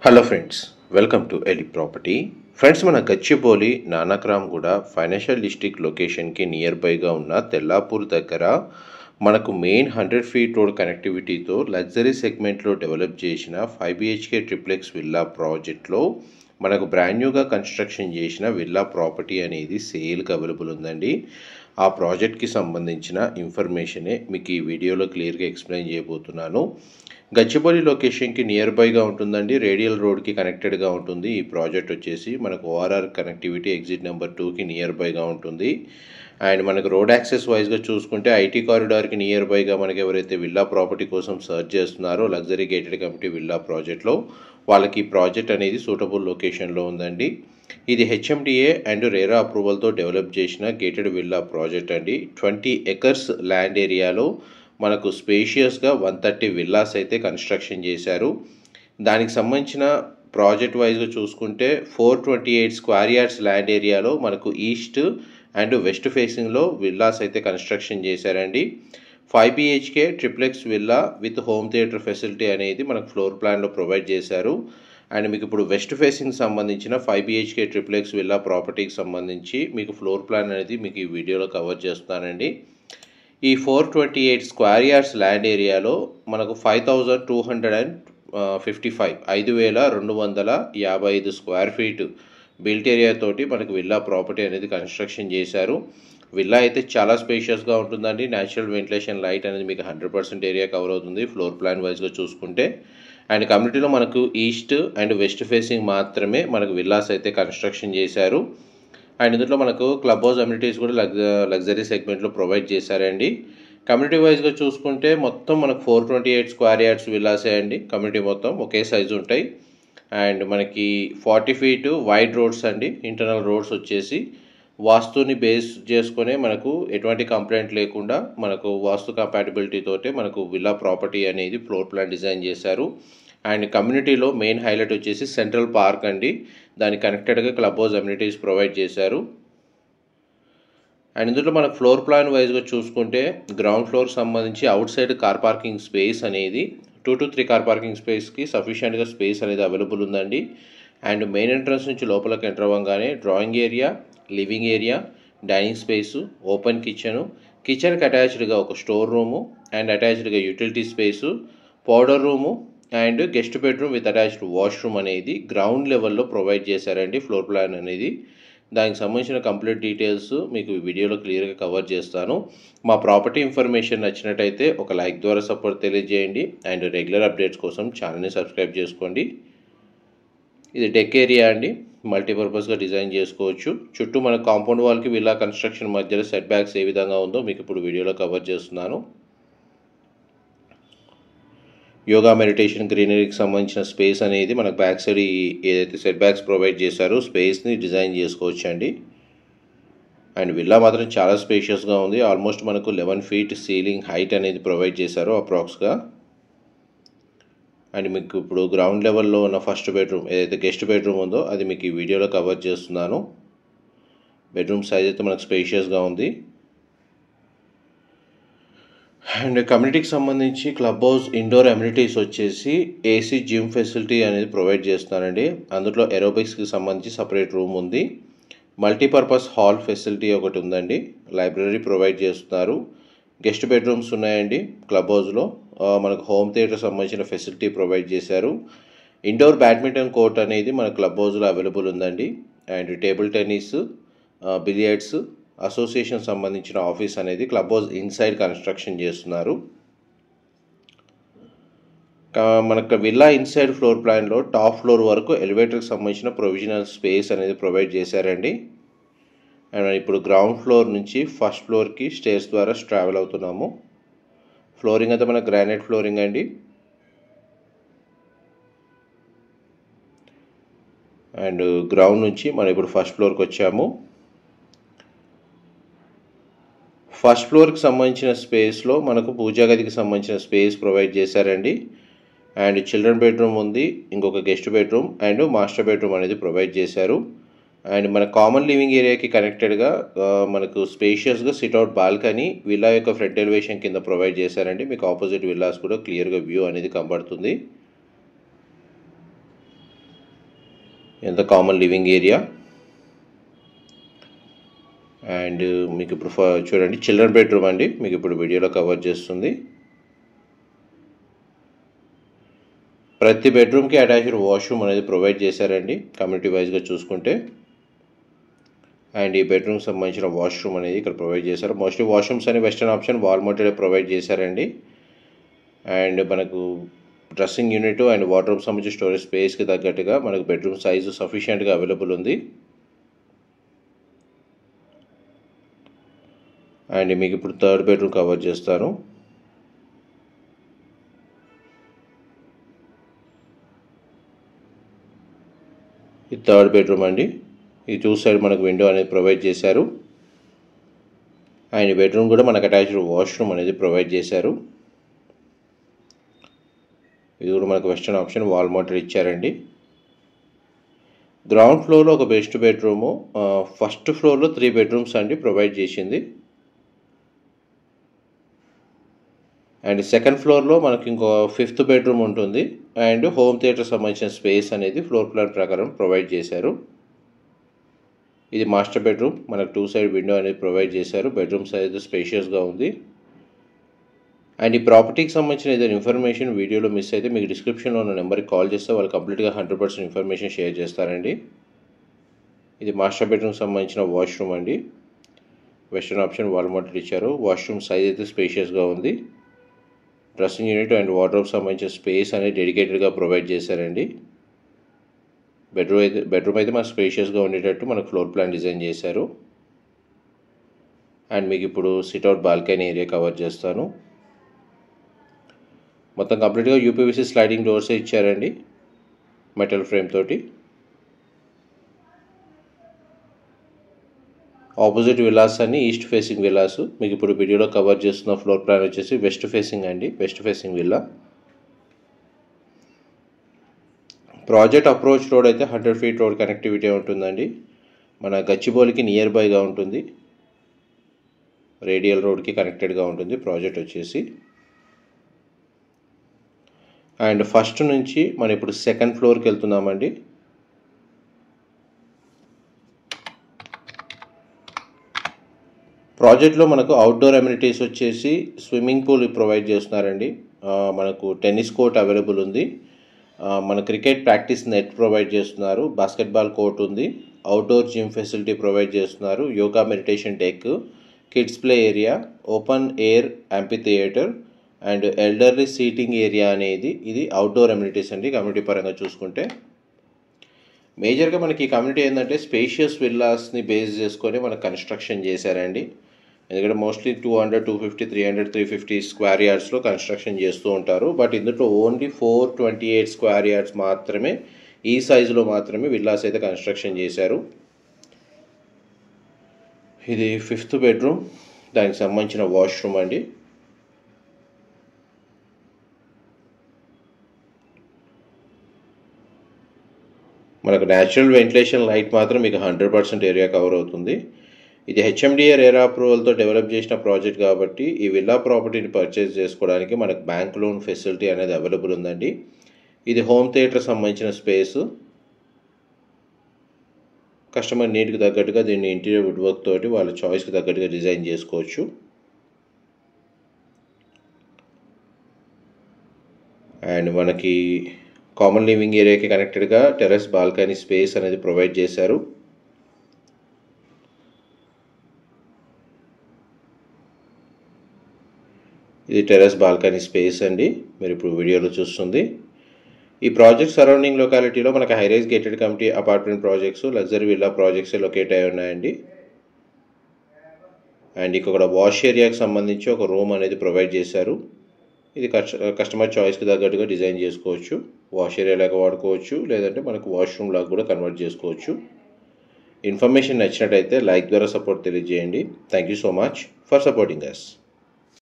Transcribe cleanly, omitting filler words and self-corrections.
Hello friends, welcome to Eli property. Friends, మన Gachibowli Nanakramguda financial district లొకేషన్కి near బైగా ఉన్న తెల్లాపూర్ దగ్గర మనకు మెయిన్ 100 ఫీట్ రోడ్ కనెక్టివిటీతో లగ్జరీ సెగ్మెంట్లో డెవలప్ చేసిన 5 BHK ట్రిప్లెక్స్ విల్లా ప్రాజెక్ట్లో మనకు బ్రాండ్ న్యూగా కన్స్ట్రక్షన్ చేసిన విల్లా ప్రాపర్టీ అనేది సేల్కి అవైలబుల్ ఉందండి. ఆ ప్రాజెక్ట్కి సంబంధించిన ఇన్ఫర్మేషనే మీకు ఈ వీడియోలో క్లియర్గా ఎక్స్ప్లెయిన్ చేయబోతున్నాను. గచ్చిబౌలి లొకేషన్కి నియర్ బైగా ఉంటుందండి. రేడియల్ రోడ్కి కనెక్టెడ్గా ఉంటుంది. ఈ ప్రాజెక్ట్ వచ్చేసి మనకు ఓఆర్ఆర్ కనెక్టివిటీ ఎగ్జిట్ నెంబర్ 2కి నియర్ బైగా ఉంటుంది. అండ్ మనకు రోడ్ యాక్సెస్ వైజ్గా చూసుకుంటే ఐటీ కారిడార్కి నియర్ బైగా మనకి ఎవరైతే విల్లా ప్రాపర్టీ కోసం సర్చ్ చేస్తున్నారో లగ్జరీ గేటెడ్ కమ్యూనిటీ విల్లా ప్రాజెక్ట్లో వాళ్ళకి ఈ ప్రాజెక్ట్ అనేది సూటబుల్ లొకేషన్లో ఉందండి. ఇది హెచ్ఎండిఏ అండ్ రేరా అప్రూవల్తో డెవలప్ చేసిన గేటెడ్ విల్లా ప్రాజెక్ట్ అండి. 20 ఎకర్స్ ల్యాండ్ ఏరియాలో మనకు స్పేషియస్గా 130 విల్లాస్ అయితే కన్స్ట్రక్షన్ చేశారు. దానికి సంబంధించిన ప్రాజెక్ట్ వైజ్గా చూసుకుంటే 428 స్క్వేర్ యార్డ్స్ ల్యాండ్ ఏరియాలో మనకు ఈస్ట్ అండ్ వెస్ట్ ఫేసింగ్లో విల్లాస్ అయితే కన్స్ట్రక్షన్ చేశారండి. 5 BHK triplex villa with home theatre facility అనేది మనకు ఫ్లోర్ ప్లాన్లో ప్రొవైడ్ చేశారు. అండ్ మీకు ఇప్పుడు వెస్ట్ ఫేసింగ్ సంబంధించిన 5 BHK ట్రిప్లెక్స్ విల్లా ప్రాపర్టీకి సంబంధించి మీకు ఫ్లోర్ ప్లాన్ అనేది మీకు ఈ వీడియోలో కవర్ చేస్తానండి. ఈ 428 స్క్వేర్ యార్డ్స్ ల్యాండ్ ఏరియాలో మనకు 5255 స్క్వేర్ ఫీట్ బిల్ట్ ఏరియా తోటి మనకు విల్లా ప్రాపర్టీ అనేది కన్స్ట్రక్షన్ చేశారు. విల్లా అయితే చాలా స్పేషియస్గా ఉంటుందండి. న్యాచురల్ వెంటిలేషన్ లైట్ అనేది మీకు 100% ఏరియా కవర్ అవుతుంది ఫ్లోర్ ప్లాన్ వైజ్గా చూసుకుంటే. అండ్ కమ్యూనిటీలో మనకు ఈస్ట్ అండ్ వెస్ట్ ఫేసింగ్ మాత్రమే మనకు విల్లాస్ అయితే కన్స్ట్రక్షన్ చేశారు. అండ్ ఇందులో మనకు క్లబ్ హౌస్ అమ్యూనిటీస్ కూడా లగ్జరీ సెగ్మెంట్లో ప్రొవైడ్ చేశారండి. కమ్యూనిటీ వైజ్గా చూసుకుంటే మొత్తం మనకు 428 స్క్వేర్ యార్డ్స్ విల్లాసే అండి. కమ్యూనిటీ మొత్తం ఒకే సైజు ఉంటాయి. అండ్ మనకి 40 ఫీట్ వైడ్ రోడ్స్ అండి. ఇంటర్నల్ రోడ్స్ వచ్చేసి వాస్తుని బేస్ చేసుకునే మనకు ఎటువంటి కంప్లైంట్ లేకుండా మనకు వాస్తు కంపాటిబిలిటీ తోటే మనకు విల్లా ప్రాపర్టీ అనేది ఫ్లోర్ ప్లాన్ డిజైన్ చేశారు. అండ్ కమ్యూనిటీలో మెయిన్ హైలైట్ వచ్చేసి సెంట్రల్ పార్క్ అండి. దానికి కనెక్టెడ్గా క్లబ్ హౌస్ అమ్యూనిటీస్ ప్రొవైడ్ చేశారు. అండ్ ఇందులో మనకు ఫ్లోర్ ప్లాన్ వైజ్గా చూసుకుంటే గ్రౌండ్ ఫ్లోర్కి సంబంధించి out side car parking space అనేది 2 to 3 కార్ పార్కింగ్ స్పేస్కి సఫిషియెంట్గా స్పేస్ అనేది అవైలబుల్ ఉందండి. అండ్ మెయిన్ ఎంట్రన్స్ నుంచి లోపలికి ఎంటర్ అవ్వగానే drawing area, living area, dining space, open కిచెన్కి అటాచ్డ్గా ఒక స్టోర్ రూము అండ్ అటాచ్డ్గా utility space, powder room and guest bedroom with attached washroom అనేది గ్రౌండ్ లెవెల్లో ప్రొవైడ్ చేశారండి ఫ్లోర్ ప్లాన్ అనేది. దానికి సంబంధించిన కంప్లీట్ డీటెయిల్స్ మీకు ఈ వీడియోలో క్లియర్గా కవర్ చేస్తాను. మా ప్రాపర్టీ ఇన్ఫర్మేషన్ నచ్చినట్టయితే ఒక లైక్ ద్వారా సపోర్ట్ తెలియజేయండి. అండ్ రెగ్యులర్ అప్డేట్స్ కోసం ఛానల్ని సబ్స్క్రైబ్ చేసుకోండి. ఇది డెక్ ఏరియా అండి. మల్టీపర్పస్గా డిజైన్ చేసుకోవచ్చు. చుట్టూ మన కాంపౌండ్ వాల్కి విల్లా కన్స్ట్రక్షన్ మధ్యలో సెట్ బ్యాక్స్ ఏ విధంగా ఉందో మీకు ఇప్పుడు వీడియోలో కవర్ చేస్తున్నాను. యోగా మెడిటేషన్ గ్రీనరీకి సంబంధించిన స్పేస్ అనేది మనకు బ్యాక్ సైడ్ ఏదైతే సెట్ బ్యాక్స్ ప్రొవైడ్ చేశారో స్పేస్ని డిజైన్ చేసుకోవచ్చు అండి. అండ్ విల్లా మాత్రం చాలా స్పేషియస్గా ఉంది. ఆల్మోస్ట్ మనకు 11 ఫీట్ సీలింగ్ హైట్ అనేది ప్రొవైడ్ చేశారు అప్రాక్స్గా. అండ్ మీకు ఇప్పుడు గ్రౌండ్ లెవెల్లో ఉన్న ఫస్ట్ బెడ్రూమ్ ఏదైతే గెస్ట్ బెడ్రూమ్ ఉందో అది మీకు ఈ వీడియోలో కవర్ చేస్తున్నాను. బెడ్రూమ్ సైజ్ అయితే మనకు స్పేషియస్గా ఉంది. అండ్ కమ్యూనిటీకి సంబంధించి క్లబ్ హౌస్ ఇండోర్ అమ్యూనిటీస్ వచ్చేసి ఏసీ జిమ్ ఫెసిలిటీ అనేది ప్రొవైడ్ చేస్తున్నారండి. అందులో ఏరోబిక్స్కి సంబంధించి సపరేట్ రూమ్ ఉంది. మల్టీపర్పస్ హాల్ ఫెసిలిటీ ఒకటి ఉందండి. లైబ్రరీ ప్రొవైడ్ చేస్తున్నారు. గెస్ట్ బెడ్రూమ్స్ ఉన్నాయండి. క్లబ్ హౌస్లో మనకు హోమ్ థియేటర్ సంబంధించిన ఫెసిలిటీ ప్రొవైడ్ చేశారు. ఇండోర్ బ్యాడ్మింటన్ కోర్ట్ అనేది మన క్లబ్ హౌస్లో అవైలబుల్ ఉందండి. And table tennis, billiards association సంబంధించిన ఆఫీస్ అనేది క్లబ్ హౌస్ ఇన్సైడ్ కన్స్ట్రక్షన్ చేస్తున్నారు. మనకు విల్లా ఇన్సైడ్ ఫ్లోర్ ప్లాన్లో టాప్ ఫ్లోర్ వరకు ఎలివేటర్కి సంబంధించిన ప్రొవిజనల్ స్పేస్ అనేది ప్రొవైడ్ చేశారండి. అండ్ ఇప్పుడు గ్రౌండ్ ఫ్లోర్ నుంచి ఫస్ట్ ఫ్లోర్కి స్టేర్స్ ద్వారా ట్రావెల్ అవుతున్నాము. ఫ్లోరింగ్ అయితే మన గ్రానైట్ ఫ్లోరింగ్ అండి. అండ్ గ్రౌండ్ నుంచి మనం ఇప్పుడు ఫస్ట్ ఫ్లోర్కి వచ్చాము. ఫస్ట్ ఫ్లోర్కి సంబంధించిన స్పేస్లో మనకు పూజా గదికి సంబంధించిన స్పేస్ ప్రొవైడ్ చేశారండి. అండ్ చిల్డ్రన్ బెడ్రూమ్ ఉంది, ఇంకొక guest bedroom and master bedroom అనేది ప్రొవైడ్ చేశారు. అండ్ మన కామన్ లివింగ్ ఏరియాకి కనెక్టెడ్గా మనకు స్పేషియస్గా సిట్అవుట్ బాల్కనీ విల్లా యొక్క ఫ్రంట్ ఎలివేషన్ కింద ప్రొవైడ్ చేశారండి. మీకు ఆపోజిట్ విల్లాస్ కూడా క్లియర్గా వ్యూ అనేది కనబడుతుంది. ఎంత కామన్ లివింగ్ ఏరియా. అండ్ మీకు ఇప్పుడు చూడండి చిల్డ్రన్ బెడ్రూమ్ అండి, మీకు ఇప్పుడు వీడియోలో కవర్ చేస్తుంది. ప్రతి బెడ్రూమ్కి అటాచ్డ్ వాష్రూమ్ అనేది ప్రొవైడ్ చేశారండి కమ్యూనిటీ వైజ్గా చూసుకుంటే. అండ్ ఈ బెడ్రూమ్కి సంబంధించిన వాష్రూమ్ అనేది ఇక్కడ ప్రొవైడ్ చేశారు. మోస్ట్లీ వాష్రూమ్స్ అని western option wall mounted provide చేశారండి. అండ్ మనకు డ్రెస్సింగ్ యూనిట్ అండ్ వార్డ్రోబ్ సంబంధించి స్టోరేజ్ స్పేస్కి తగ్గట్టుగా మనకు బెడ్రూమ్ సైజు సఫిషియెంట్గా అవైలబుల్ ఉంది. అండ్ మీకు ఇప్పుడు థర్డ్ బెడ్రూమ్ కవర్ చేస్తాను. ఇది థర్డ్ బెడ్రూమ్ అండి. ఈ టూ సైడ్ మనకు విండో అనేది ప్రొవైడ్ చేశారు. అండ్ బెడ్రూమ్ కూడా మనకు అటాచ్డ్ వాష్రూమ్ అనేది ప్రొవైడ్ చేశారు. ఇది కూడా మనకు వెస్టర్న్ ఆప్షన్ వాల్ మౌంటెడ్ ఇచ్చారండి. గ్రౌండ్ ఫ్లోర్లో ఒక బెస్ట్ బెడ్రూము, ఫస్ట్ ఫ్లోర్లో 3 బెడ్రూమ్స్ అండి ప్రొవైడ్ చేసింది. అండ్ సెకండ్ ఫ్లోర్లో మనకి ఇంకో 5th బెడ్రూమ్ ఉంటుంది. అండ్ హోమ్ థియేటర్ సంబంధించిన స్పేస్ అనేది ఫ్లోర్ ప్లాన్ ప్రకారం ప్రొవైడ్ చేశారు. ఇది మాస్టర్ బెడ్రూమ్, మనకు 2 సైడ్ విండో అనేది ప్రొవైడ్ చేశారు. బెడ్రూమ్ సైజ్ స్పేషియస్గా ఉంది. అండ్ ఈ ప్రాపర్టీకి సంబంధించిన ఏదైనా ఇన్ఫర్మేషన్ వీడియోలో మిస్ అయితే మీకు డిస్క్రిప్షన్లో ఉన్న నెంబర్కి కాల్ చేస్తే వాళ్ళు కంప్లీట్గా 100% ఇన్ఫర్మేషన్ షేర్ చేస్తారండి. ఇది మాస్టర్ బెడ్రూమ్కి సంబంధించిన వాష్రూమ్ అండి. వెస్టర్న్ ఆప్షన్ వాల్ మౌంటెడ్ ఇచ్చారు. వాష్రూమ్ సైజ్ అయితే స్పేషియస్గా ఉంది. డ్రెస్సింగ్ యూనిట్ అండ్ వార్డ్రోబ్ సంబంధించిన స్పేస్ అనేది డెడికేటెడ్గా ప్రొవైడ్ చేశారండి. బెడ్రూమ్ అయితే మనకు స్పేషియస్గా ఉండేటట్టు మనకు ఫ్లోర్ ప్లాన్ డిజైన్ చేశారు. అండ్ మీకు ఇప్పుడు సిట్అవుట్ బాల్కనీ ఏరియా కవర్ చేస్తాను. మొత్తం కంప్లీట్గా యూపీవీసీ స్లైడింగ్ డోర్సే ఇచ్చారండి మెటల్ ఫ్రేమ్ తోటి. ఆపోజిట్ విల్లాస్ అన్ని ఈస్ట్ ఫేసింగ్ విల్లాస్. మీకు ఇప్పుడు వీడియోలో కవర్ చేస్తున్న ఫ్లోర్ ప్లాన్ వచ్చేసి వెస్ట్ ఫేసింగ్ అండి, west facing villa. Project approach road అయితే 100 feet రోడ్ కనెక్టివిటీ ఉంటుందండి. మన గచ్చిబౌలికి నియర్ బైగా ఉంటుంది. రేడియల్ రోడ్కి కనెక్టెడ్గా ఉంటుంది ప్రాజెక్ట్ వచ్చేసి. అండ్ ఫస్ట్ నుంచి మనం ఇప్పుడు సెకండ్ ఫ్లోర్కి వెళ్తున్నామండి. ప్రాజెక్ట్లో మనకు అవుట్డోర్ అమ్యూనిటీస్ వచ్చేసి స్విమ్మింగ్ పూల్ ప్రొవైడ్ చేస్తున్నారండి. మనకు టెన్నిస్ కోర్ట్ అవైలబుల్ ఉంది. మన క్రికెట్ ప్రాక్టీస్ నెట్ ప్రొవైడ్ చేస్తున్నారు. బాస్కెట్బాల్ కోర్ట్ ఉంది. అవుట్డోర్ జిమ్ ఫెసిలిటీ ప్రొవైడ్ చేస్తున్నారు. Yoga meditation deck, kids play area, open air amphitheatre and elderly seating area అనేది ఇది అవుట్డోర్ అమ్యూనిటీస్ అండి. కమ్యూనిటీ పరంగా చూసుకుంటే మేజర్గా మనకి ఈ కమ్యూనిటీ ఏంటంటే స్పేషియస్ విల్లాస్ని బేస్ చేసుకొని మనకు కన్స్ట్రక్షన్ చేశారండి. ఎందుకంటే మోస్ట్లీ 200, 250, 300, 350 స్క్వేర్ యార్డ్స్లో కన్స్ట్రక్షన్ చేస్తూ ఉంటారు. బట్ ఇందులో ఓన్లీ 428 స్క్వేర్ యార్డ్స్ మాత్రమే, ఈ సైజులో మాత్రమే విల్లాస్ అయితే కన్స్ట్రక్షన్ చేశారు. ఇది 5th బెడ్రూమ్, దానికి సంబంధించిన వాష్రూమ్ అండి. మనకు న్యాచురల్ వెంటిలేషన్ లైట్ మాత్రం మీకు 100% ఏరియా కవర్ అవుతుంది. ఇది హెచ్ఎండిఏ రేరా అప్రూవల్తో డెవలప్ చేసిన ప్రాజెక్ట్ కాబట్టి ఈ విల్లా ప్రాపర్టీని పర్చేస్ చేసుకోవడానికి మనకు బ్యాంక్ లోన్ ఫెసిలిటీ అనేది అవైలబుల్ ఉందండి. ఇది హోమ్ థియేటర్ సంబంధించిన స్పేస్. కస్టమర్ నీడ్కి తగ్గట్టుగా దీన్ని ఇంటీరియర్ వుడ్ వర్క్ తోటి వాళ్ళ చాయిస్కి తగ్గట్టుగా డిజైన్ చేసుకోవచ్చు. అండ్ మనకి కామన్ లివింగ్ ఏరియాకి కనెక్టెడ్గా టెర్రస్ బాల్కనీ స్పేస్ అనేది ప్రొవైడ్ చేశారు. ఇది టెర్రస్ బాల్కనీ స్పేస్ అండి, మీరు ఇప్పుడు వీడియోలో చూస్తుంది. ఈ ప్రాజెక్ట్ సరౌండింగ్ లొకాలిటీలో మనకు high-rise gated community apartment projects, luxury villa projects locate అయి ఉన్నాయండి. అండ్ ఇక్కడ వాష్ ఏరియాకి సంబంధించి ఒక రూమ్ అనేది ప్రొవైడ్ చేశారు. ఇది కస్టమర్ చాయిస్కి తగ్గట్టుగా డిజైన్ చేసుకోవచ్చు. వాష్ ఏరియా లాగా వాడుకోవచ్చు, లేదంటే మనకు వాష్రూమ్ లాగా కూడా కన్వర్ట్ చేసుకోవచ్చు. ఇన్ఫర్మేషన్ నచ్చినట్టయితే లైక్ ద్వారా సపోర్ట్ తెలియజేయండి. Thank you so much for supporting us.